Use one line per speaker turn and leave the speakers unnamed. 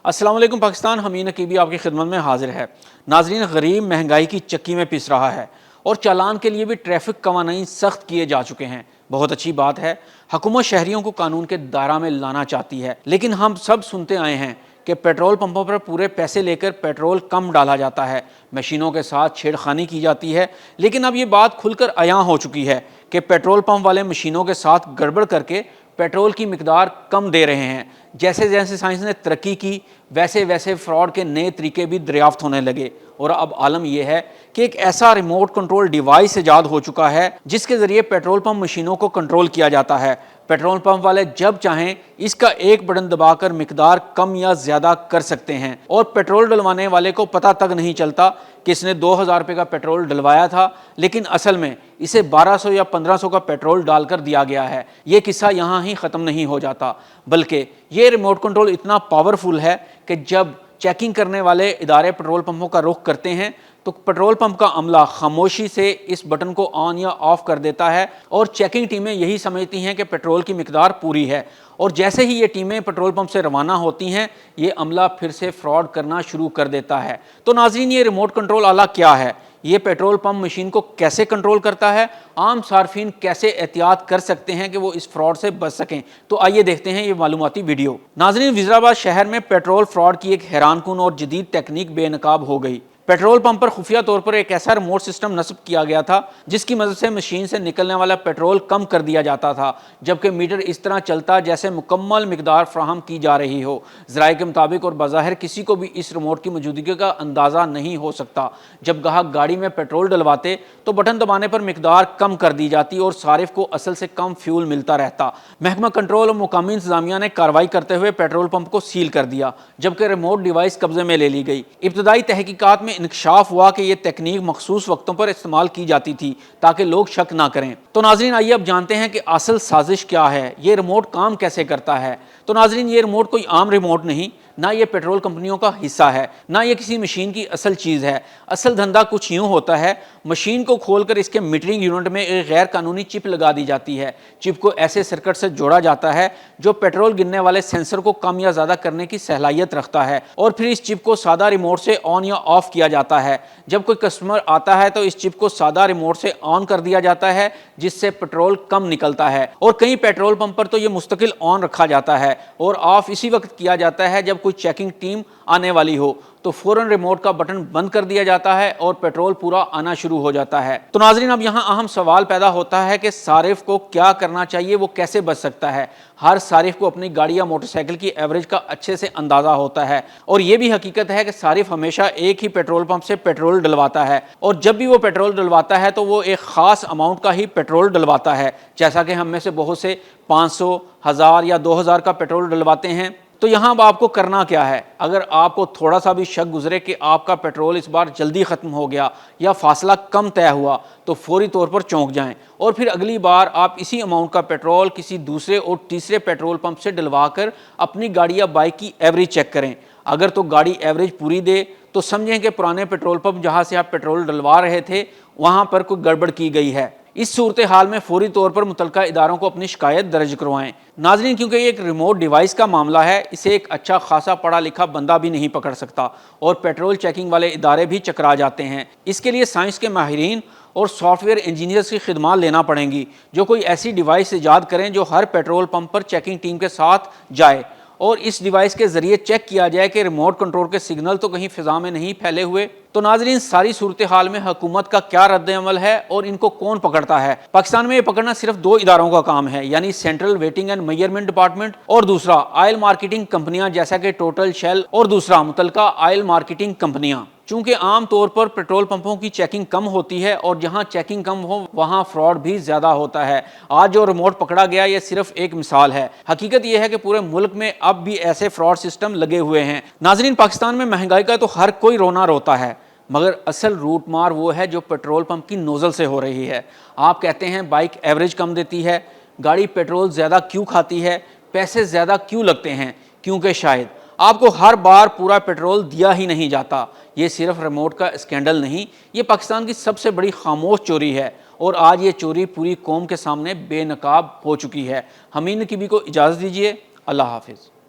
अस्सलाम वालेकुम पाकिस्तान, हमीन नकीबी आपकी खिदमत में हाजिर है। नाजरीन, गरीब महंगाई की चक्की में पिस रहा है और चालान के लिए भी ट्रैफिक कवानीन सख्त किए जा चुके हैं। बहुत अच्छी बात है, हुकूमत शहरियों को कानून के दायरा में लाना चाहती है, लेकिन हम सब सुनते आए हैं कि पेट्रोल पंपों पर पूरे पैसे लेकर पेट्रोल कम डाला जाता है, मशीनों के साथ छेड़खानी की जाती है। लेकिन अब ये बात खुलकर अयां हो चुकी है कि पेट्रोल पंप वाले मशीनों के साथ गड़बड़ करके पेट्रोल की मिकदार कम दे रहे हैं। जैसे जैसे साइंस ने तरक्की की, वैसे वैसे फ्रॉड के नए तरीके भी दरियाफ्त होने लगे और अब आलम यह है कि एक ऐसा रिमोट कंट्रोल डिवाइस ईजाद हो चुका है जिसके ज़रिए पेट्रोल पंप मशीनों को कंट्रोल किया जाता है। पेट्रोल पंप वाले जब चाहें इसका एक बटन दबाकर मिकदार कम या ज़्यादा कर सकते हैं और पेट्रोल डलवाने वाले को पता तक नहीं चलता कि इसने 2000 रुपये का पेट्रोल डलवाया था, लेकिन असल में इसे 1200 या 1500 का पेट्रोल डालकर दिया गया है। ये किस्सा यहाँ ही ख़त्म नहीं हो जाता, बल्कि ये रिमोट कंट्रोल इतना पावरफुल है कि जब चेकिंग करने वाले इदारे पेट्रोल पंपों का रुख करते हैं तो पेट्रोल पंप का अमला खामोशी से इस बटन को ऑन या ऑफ कर देता है और चेकिंग टीमें यही समझती हैं कि पेट्रोल की मिकदार पूरी है, और जैसे ही ये टीमें पेट्रोल पंप से रवाना होती हैं ये अमला फिर से फ्रॉड करना शुरू कर देता है। तो नाज़रीन, ये रिमोट कंट्रोल आला क्या है, ये पेट्रोल पंप मशीन को कैसे कंट्रोल करता है, आम सार्फिन कैसे एहतियात कर सकते हैं कि वो इस फ्रॉड से बच सकें, तो आइए देखते हैं ये मालूमाती वीडियो। नाज़रीन, वज़ीराबाद शहर में पेट्रोल फ्रॉड की एक हैरानकुन और जदीद टेक्निक बेनकाब हो गई। पेट्रोल पंप पर खुफिया तौर पर एक ऐसा रिमोट सिस्टम नस्ब किया गया था जिसकी मदद से मशीन से निकलने वाला पेट्रोल कम कर दिया जाता था, जबकि मीटर इस तरह चलता जैसे मुकम्मल मिकदार फ्राहम की जा रही हो। ज़राए के मुताबिक और बज़ाहिर किसी को भी इस रिमोट की मौजूदगी का अंदाज़ा नहीं हो सकता। जब ग्राहक गाड़ी में पेट्रोल डलवाते तो बटन दबाने पर मिकदार कम कर दी जाती और सारिफ को असल से कम फ्यूल मिलता रहता। महकमा कंट्रोल और मुकामी इंतजामिया ने कार्रवाई करते हुए पेट्रोल पंप को सील कर दिया, जबकि रिमोट डिवाइस कब्जे में ले ली गई। इब्तदाई तहकीकात में इंकशाफ हुआ कि यह तकनीक मखसूस वक्तों पर इस्तेमाल की जाती थी ताकि लोग शक ना करें। तो नाजरीन, आइए अब जानते हैं कि असल साजिश क्या है, ये रिमोट काम कैसे करता है। तो नाजरीन, ये रिमोट कोई आम रिमोट नहीं, ना ये पेट्रोल कंपनियों का हिस्सा है, ना ये किसी मशीन की असल चीज़ है। असल धंधा कुछ यूँ होता है, मशीन को खोलकर इसके मीटरिंग यूनिट में एक गैर कानूनी चिप लगा दी जाती है। चिप को ऐसे सर्किट से जोड़ा जाता है जो पेट्रोल गिनने वाले सेंसर को कम या ज़्यादा करने की सलाहियत रखता है, और फिर इस चिप को सादा रिमोट से ऑन या ऑफ किया जाता है। जब कोई कस्टमर आता है तो इस चिप को सादा रिमोट से ऑन कर दिया जाता है जिससे पेट्रोल कम निकलता है, और कई पेट्रोल पंप पर तो ये मुस्तकिल ऑन रखा जाता है और ऑफ इसी वक्त किया जाता है जब कोई चेकिंग टीम आने वाली हो तो फौरन रिमोट का बटन बंद कर दिया जाता है और पेट्रोल पूरा आना शुरू हो जाता है। तो नाजरीन, अब यहाँ अहम सवाल पैदा होता है कि सारिफ को क्या करना चाहिए, वो कैसे बच सकता है। हर सारिफ को अपनी गाड़ी या मोटरसाइकिल की एवरेज का अच्छे से अंदाज़ा होता है, और ये भी हकीकत है कि सारिफ हमेशा एक ही पेट्रोल पंप से पेट्रोल डलवाता है, और जब भी वो पेट्रोल डलवाता है तो वो एक ख़ास अमाउंट का ही पेट्रोल डलवाता है। जैसा कि हम में से बहुत से 500, 1000 या 2000 का पेट्रोल डलवाते हैं। तो यहाँ अब आपको करना क्या है, अगर आपको थोड़ा सा भी शक गुजरे कि आपका पेट्रोल इस बार जल्दी ख़त्म हो गया या फासला कम तय हुआ, तो फौरी तौर पर चौंक जाएं और फिर अगली बार आप इसी अमाउंट का पेट्रोल किसी दूसरे और तीसरे पेट्रोल पंप से डलवा कर अपनी गाड़ी या बाइक की एवरेज चेक करें। अगर तो गाड़ी एवरेज पूरी दे तो समझें कि पुराने पेट्रोल पंप जहाँ से आप पेट्रोल डलवा रहे थे वहाँ पर कोई गड़बड़ की गई है। इस सूरत हाल में फौरी तौर पर मुतलका इदारों को अपनी शिकायत दर्ज करवाएं। नाजरीन, क्योंकि ये एक रिमोट डिवाइस का मामला है, इसे एक अच्छा खासा पढ़ा लिखा बंदा भी नहीं पकड़ सकता और पेट्रोल चेकिंग वाले इदारे भी चकरा जाते हैं। इसके लिए साइंस के माहिरीन और सॉफ्टवेयर इंजीनियर्स की खिदमत लेना पड़ेंगी जो कोई ऐसी डिवाइस ईजाद करें जो हर पेट्रोल पंप पर चेकिंग टीम के साथ जाए और इस डिवाइस के जरिए चेक किया जाए कि रिमोट कंट्रोल के सिग्नल तो कहीं फिजा में नहीं फैले हुए। तो नाजरीन, सारी सूरत हाल में हुकूमत का क्या रद्द अमल है और इनको कौन पकड़ता है। पाकिस्तान में ये पकड़ना सिर्फ 2 इदारों का काम है, यानी central waiting and measurement department और दूसरा ऑयल मार्केटिंग कंपनियां जैसा कि टोटल, शेल और दूसरा मुतलका ऑयल मार्केटिंग कंपनियां। चूंकि आम तौर पर पेट्रोल पंपों की चेकिंग कम होती है और जहां चेकिंग कम हो वहां फ्रॉड भी ज्यादा होता है। आज जो रिमोट पकड़ा गया ये सिर्फ एक मिसाल है। हकीकत यह है कि पूरे मुल्क में अब भी ऐसे फ्रॉड सिस्टम लगे हुए हैं। नाजरीन, पाकिस्तान में महंगाई का तो हर कोई रोना रोता है, मगर असल रूट मार वो है जो पेट्रोल पंप की नोजल से हो रही है। आप कहते हैं बाइक एवरेज कम देती है, गाड़ी पेट्रोल ज़्यादा क्यों खाती है, पैसे ज़्यादा क्यों लगते हैं, क्योंकि शायद आपको हर बार पूरा पेट्रोल दिया ही नहीं जाता। ये सिर्फ रिमोट का स्कैंडल नहीं, ये पाकिस्तान की सबसे बड़ी खामोश चोरी है और आज ये चोरी पूरी कौम के सामने बेनकाब हो चुकी है। हमीन नकीबी को इजाज़त दीजिए। अल्लाह हाफिज़।